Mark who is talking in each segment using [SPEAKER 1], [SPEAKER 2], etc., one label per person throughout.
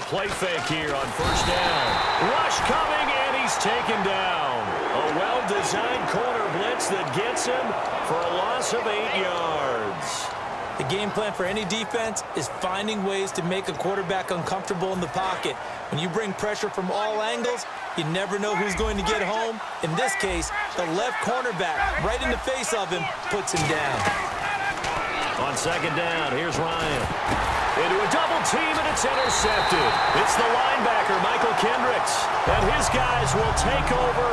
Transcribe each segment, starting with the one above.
[SPEAKER 1] play fake here on first down. Rush coming, and he's taken down. A well-designed corner blitz that gets him for a loss of 8 yards.
[SPEAKER 2] The game plan for any defense is finding ways to make a quarterback uncomfortable in the pocket. When you bring pressure from all angles, you never know who's going to get home. In this case, the left cornerback, right in the face of him, puts him down.
[SPEAKER 1] On second down, here's Ryan. Into a double team, and it's intercepted. It's the linebacker, Michael Kendricks. And his guys will take over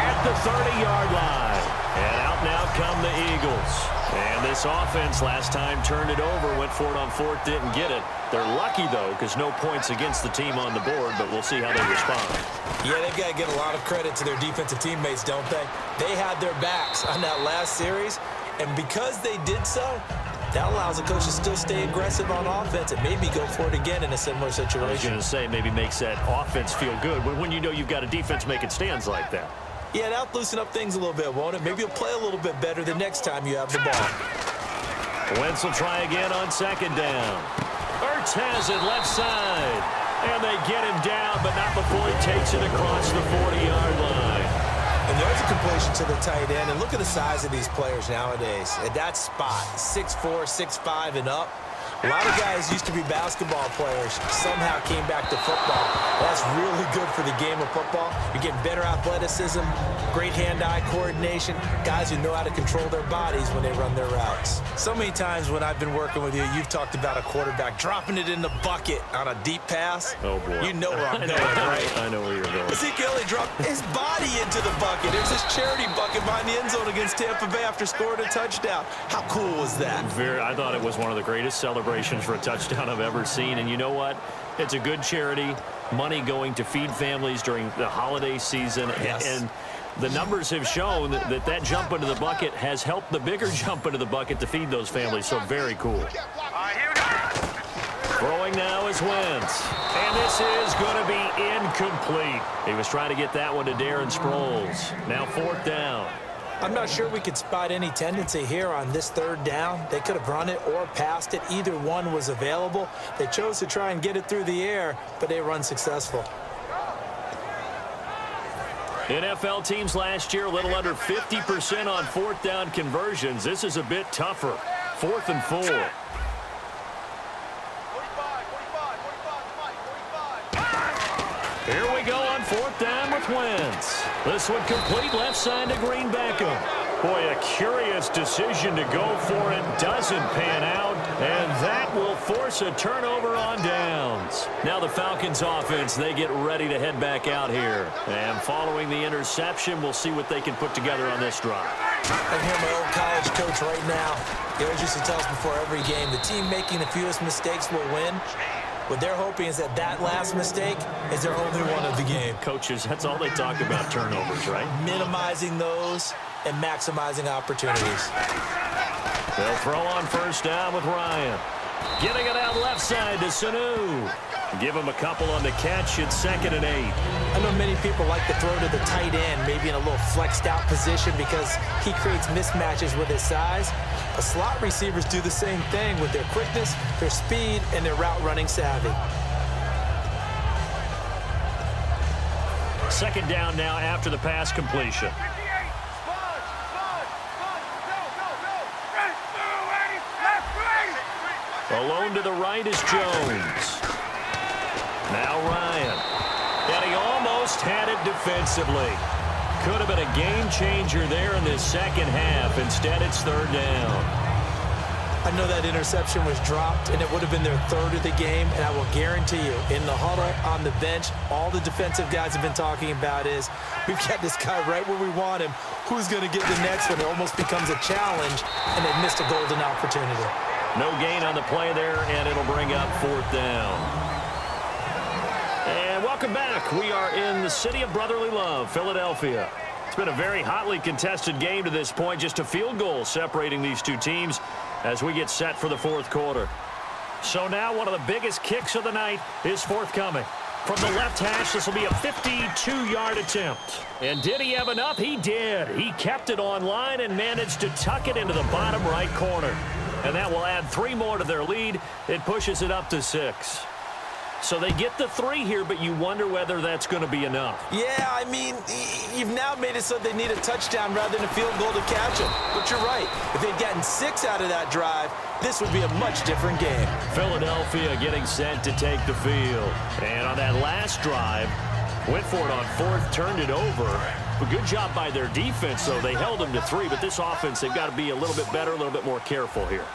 [SPEAKER 1] at the 30-yard line. And out now come the Eagles. And this offense last time turned it over, went for it on fourth, didn't get it. They're lucky, though, because no points against the team on the board, but we'll see how they respond.
[SPEAKER 2] Yeah, they've got to give a lot of credit to their defensive teammates, don't they? They had their backs on that last series, and because they did so, that allows the coach to still stay aggressive on offense and maybe go for it again in a similar situation.
[SPEAKER 1] I was going to say, maybe makes that offense feel good when you know you've got a defense making stands like that.
[SPEAKER 2] Yeah, that'll loosen up things a little bit, won't it? Maybe you'll play a little bit better the next time you have the ball.
[SPEAKER 1] Wentz will try again on second down. Ertz has it left side. And they get him down, but not before he takes it across the 40-yard line.
[SPEAKER 2] And there's a completion to the tight end. And look at the size of these players nowadays. At that spot, 6'4", 6'5", and up. A lot of guys used to be basketball players, somehow came back to football. That's really good for the game of football. You're getting better athleticism, great hand-eye coordination, guys who know how to control their bodies when they run their routes. So many times when I've been working with you, you've talked about a quarterback dropping it in the bucket on a deep pass.
[SPEAKER 1] Oh, boy.
[SPEAKER 2] You know where I'm going, right?
[SPEAKER 1] I know where you're going.
[SPEAKER 2] Ezekiel dropped his body into the bucket. It was his charity bucket behind the end zone against Tampa Bay after scoring a touchdown. How cool was that?
[SPEAKER 1] I thought it was one of the greatest celebrations for a touchdown I've ever seen. And you know what? It's a good charity. Money going to feed families during the holiday season.
[SPEAKER 2] Yes.
[SPEAKER 1] And the numbers have shown that jump into the bucket has helped the bigger jump into the bucket to feed those families. So very cool. Throwing now is Wentz. And this is going to be incomplete. He was trying to get that one to Darren Sproles. Now fourth down.
[SPEAKER 2] I'm not sure we could spot any tendency here on this third down. They could have run it or passed it. Either one was available. They chose to try and get it through the air, but they were unsuccessful.
[SPEAKER 1] NFL teams last year a little under 50% on fourth down conversions. This is a bit tougher. 4th and 4. Here we go on fourth down with Wentz. This one complete left side to Green Beckham. Boy, a curious decision to go for it. Doesn't pan out, and that will force a turnover on downs. Now the Falcons offense, they get ready to head back out here. And following the interception, we'll see what they can put together on this drive.
[SPEAKER 2] I hear my old college coach right now. He always used to tell us before every game, the team making the fewest mistakes will win. What they're hoping is that last mistake is their only one of the game.
[SPEAKER 1] Coaches, that's all they talk about, turnovers, right?
[SPEAKER 2] Minimizing those and maximizing opportunities.
[SPEAKER 1] They'll throw on first down with Ryan. Getting it out left side to Sanu. Give him a couple on the catch. It's 2nd and 8.
[SPEAKER 2] I know many people like to throw to the tight end, maybe in a little flexed out position because he creates mismatches with his size. But slot receivers do the same thing with their quickness, their speed, and their route running savvy.
[SPEAKER 1] 2nd down now after the pass completion. Alone to the right is Jones. Now Ryan. And he almost had it defensively. Could have been a game changer there in this second half. Instead, it's 3rd down.
[SPEAKER 2] I know that interception was dropped, and it would have been their 3rd of the game, and I will guarantee you, in the huddle, on the bench, all the defensive guys have been talking about is, we've got this guy right where we want him. Who's going to get the next one? It almost becomes a challenge, and they missed a golden opportunity. No
[SPEAKER 1] gain on the play there, and it'll bring up 4th down. And welcome back. We are in the city of brotherly love, Philadelphia. It's been a very hotly contested game to this point. Just a field goal separating these two teams as we get set for the 4th quarter. So now one of the biggest kicks of the night is forthcoming. From the left hash, this will be a 52-yard attempt. And did he have enough? He did. He kept it on line and managed to tuck it into the bottom right corner. And that will add 3 more to their lead. It pushes it up to 6. So they get the 3 here, but you wonder whether that's going to be enough.
[SPEAKER 2] Yeah, I mean, you've now made it so they need a touchdown rather than a field goal to catch them. But you're right. If they'd gotten 6 out of that drive, this would be a much different game.
[SPEAKER 1] Philadelphia getting set to take the field. And on that last drive, went for it on 4th, turned it over. A good job by their defense, though. They held them to 3, but this offense, they've got to be a little bit better, a little bit more careful here.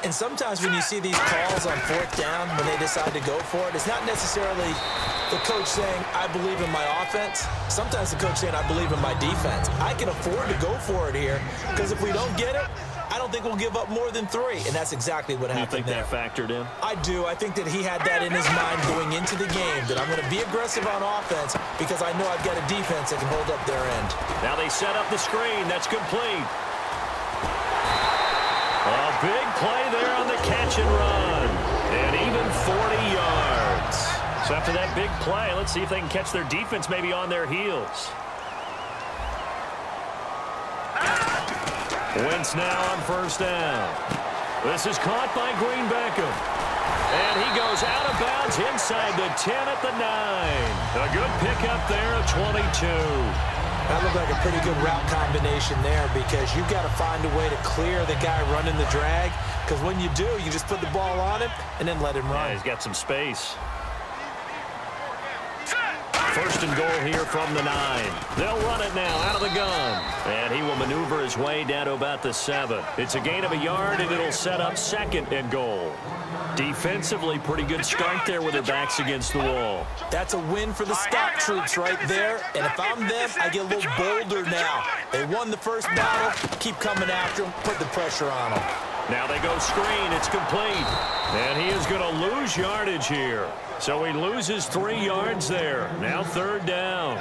[SPEAKER 2] And sometimes when you see these calls on 4th down, when they decide to go for it, it's not necessarily the coach saying, I believe in my offense. Sometimes the coach saying, I believe in my defense. I can afford to go for it here because if we don't get it, I don't think we'll give up more than 3. And that's exactly what happened there.
[SPEAKER 1] You think that factored in?
[SPEAKER 2] I do. I think that he had that in his mind going into the game, that I'm going to be aggressive on offense because I know I've got a defense that can hold up their end.
[SPEAKER 1] Now they set up the screen. That's complete. A big play there on the catch and run. And even 40 yards. So after that big play, let's see if they can catch their defense maybe on their heels. Wentz now on 1st down. This is caught by Green Beckham. And he goes out of bounds inside the 10 at the 9. A good pickup there of 22.
[SPEAKER 2] That looked like a pretty good route combination there because you've got to find a way to clear the guy running the drag because when you do, you just put the ball on him and then let him run.
[SPEAKER 1] Yeah, he's got some space. 1st and goal here from the 9. They'll run it now out of the gun. And he will maneuver his way down to about the 7. It's a gain of a yard, and it'll set up 2nd and goal. Defensively, pretty good start there with their backs against the wall.
[SPEAKER 2] That's a win for the stock troops right there. And if I'm them, I get a little bolder now. They won the first battle. Keep coming after them. Put the pressure on them.
[SPEAKER 1] Now they go screen. It's complete. And he is going to lose yardage here. So he loses 3 yards there. Now 3rd down.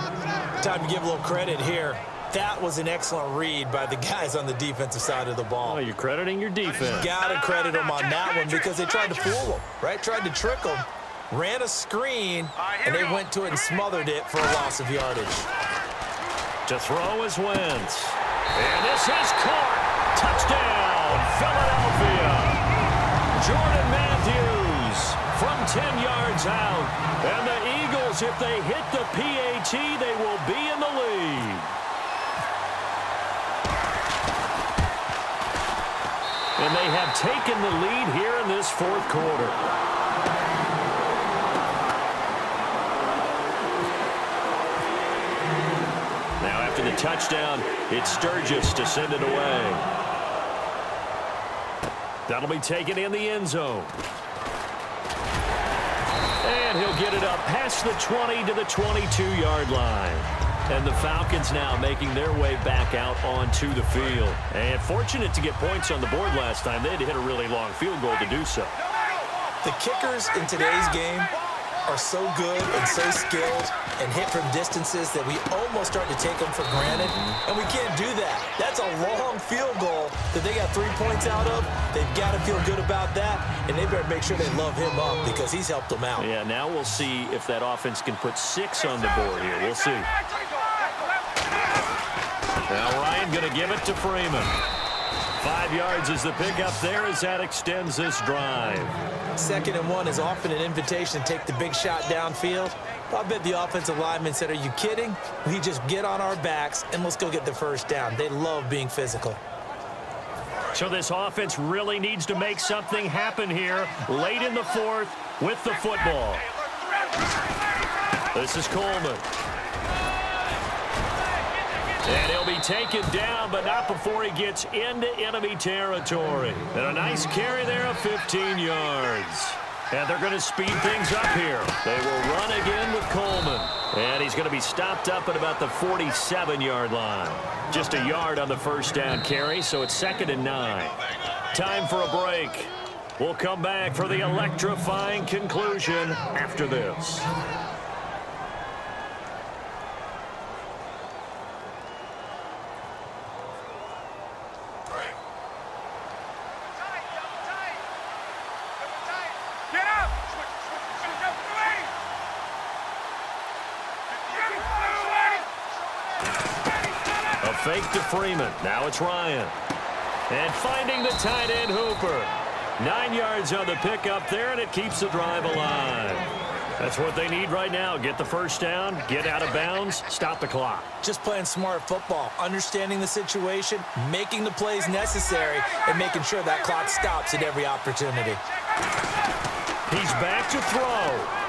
[SPEAKER 2] Time to give a little credit here. That was an excellent read by the guys on the defensive side of the ball.
[SPEAKER 1] Oh, you're crediting your defense.
[SPEAKER 2] Got to credit them on that one because they tried to fool them, right? Tried to trick them. Ran a screen, and they went to it and smothered it for a loss of yardage.
[SPEAKER 1] To throw is Wentz. And this is caught. Touchdown, Philadelphia. Jordan Matthews from 10 yards out. And the Eagles, if they hit the PAT, they will be in the lead. And they have taken the lead here in this 4th quarter. Now after the touchdown, it's Sturgis to send it away. That'll be taken in the end zone. And he'll get it up past the 20 to the 22-yard line. And the Falcons now making their way back out onto the field. And fortunate to get points on the board last time. They had to hit a really long field goal to do so.
[SPEAKER 2] The kickers in today's game are so good and so skilled and hit from distances that we almost start to take them for granted. And we can't do that. That's a long field goal that they got 3 points out of. They've got to feel good about that, and they better make sure they love him up because he's helped them out.
[SPEAKER 1] Yeah, now we'll see if that offense can put 6 on the board here. We'll see. Now Ryan going to give it to Freeman. 5 yards is the pickup there as that extends this drive.
[SPEAKER 2] 2nd and 1 is often an invitation to take the big shot downfield. I bet the offensive lineman said, are you kidding? We just get on our backs and let's go get the 1st down. They love being physical.
[SPEAKER 1] So this offense really needs to make something happen here late in the 4th with the football. This is Coleman. And he'll be taken down, but not before he gets into enemy territory. And a nice carry there of 15 yards. And they're going to speed things up here. They will run again with Coleman. And he's going to be stopped up at about the 47-yard line. Just a yard on the 1st down carry, so it's 2nd and 9. Time for a break. We'll come back for the electrifying conclusion after this. Fake to Freeman. Now it's Ryan. And finding the tight end Hooper. 9 yards on the pickup there, and it keeps the drive alive. That's what they need right now. Get the first down, get out of bounds, stop the clock.
[SPEAKER 2] Just playing smart football, understanding the situation, making the plays necessary, and making sure that clock stops at every opportunity.
[SPEAKER 1] He's back to throw.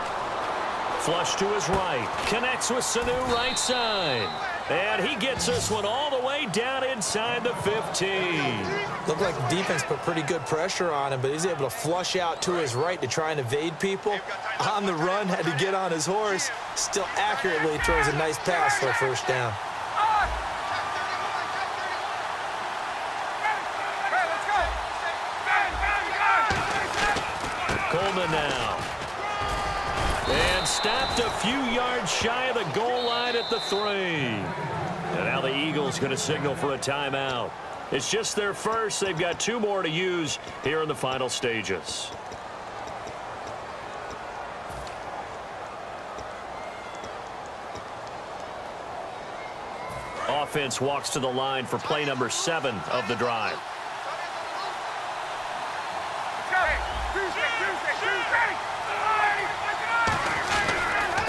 [SPEAKER 1] Flush to his right. Connects with Sanu right side. And he gets this one all the way down inside the 15.
[SPEAKER 2] Looked like the defense put pretty good pressure on him, but he's able to flush out to his right to try and evade people. On the run, had to get on his horse. Still accurately throws a nice pass for a first down.
[SPEAKER 1] Coleman now. And stopped a few yards shy of the goal line at the 3. And now the Eagles going to signal for a timeout. It's just their first. They've got 2 more to use here in the final stages. Offense walks to the line for play number 7 of the drive.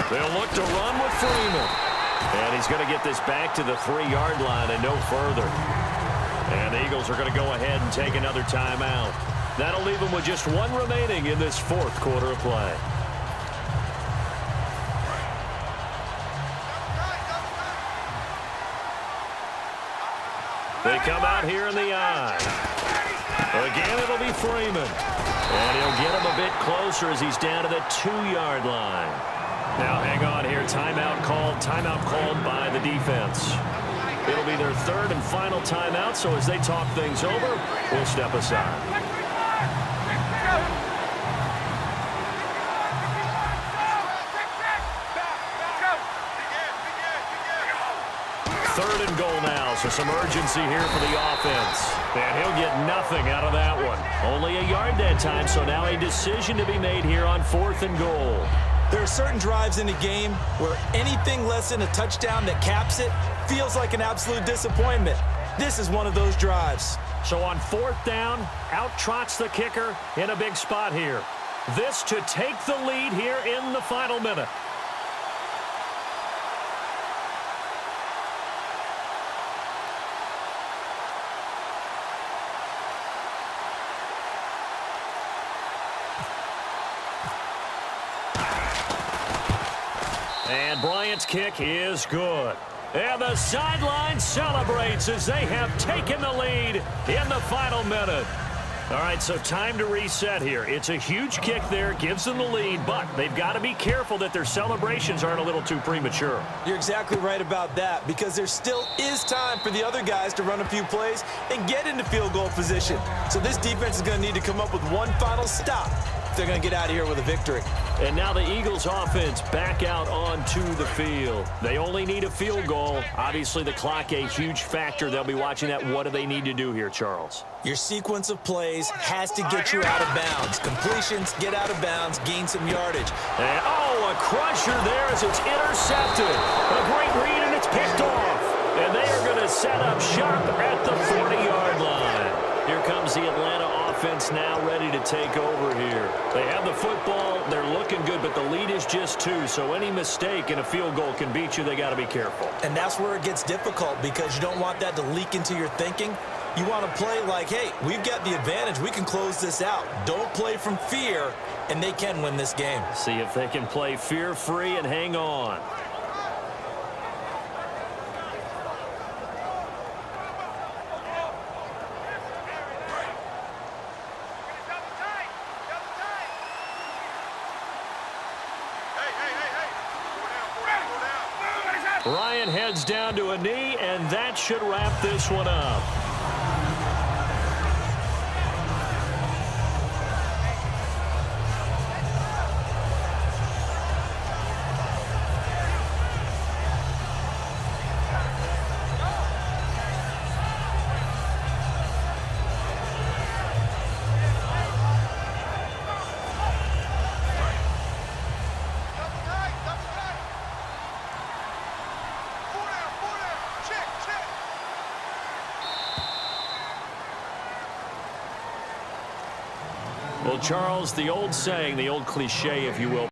[SPEAKER 1] They'll look to run with Freeman. And he's going to get this back to the 3-yard line and no further. And the Eagles are going to go ahead and take another timeout. That'll leave them with just 1 remaining in this 4th quarter of play. They come out here in the eye. Again, it'll be Freeman. And he'll get him a bit closer as he's down to the 2-yard line. Now hang on here. Timeout called by the defense. It'll be their 3rd and final timeout, so as they talk things over, we'll step aside. Third and goal now, so some urgency here for the offense. And he'll get nothing out of that one. Only a yard that time, so now a decision to be made here on 4th and goal.
[SPEAKER 2] There are certain drives in a game where anything less than a touchdown that caps it feels like an absolute disappointment. This is one of those drives.
[SPEAKER 1] So on 4th down, out trots the kicker in a big spot here. This to take the lead here in the final minute. And Bryant's kick is good. And the sideline celebrates as they have taken the lead in the final minute. All right, so time to reset here. It's a huge kick there, gives them the lead, but they've got to be careful that their celebrations aren't a little too premature.
[SPEAKER 2] You're exactly right about that, because there still is time for the other guys to run a few plays and get into field goal position. So this defense is going to need to come up with one final stop if they're going to get out of here with a victory.
[SPEAKER 1] And now the Eagles offense back out onto the field. They only need a field goal. Obviously the clock a huge factor. They'll be watching that. What do they need to do here, Charles?
[SPEAKER 2] Your sequence of plays has to get you out of bounds. Completions, get out of bounds, gain some yardage.
[SPEAKER 1] And, a crusher there as it's intercepted. A great read, and it's picked off. And they are going to set up shop at the 40-yard line. Here comes the Atlanta offense now ready to take over here. They have the football. They're looking good, but the lead is just 2. So any mistake in a field goal can beat you. They got to be careful.
[SPEAKER 2] And that's where it gets difficult, because you don't want that to leak into your thinking. You want to play like, hey, we've got the advantage. We can close this out. Don't play from fear, and they can win this game.
[SPEAKER 1] See if they can play fear-free and hang on. Ryan heads down to a knee, and that should wrap this one up. Well, Charles, the old saying, the old cliche, if you will,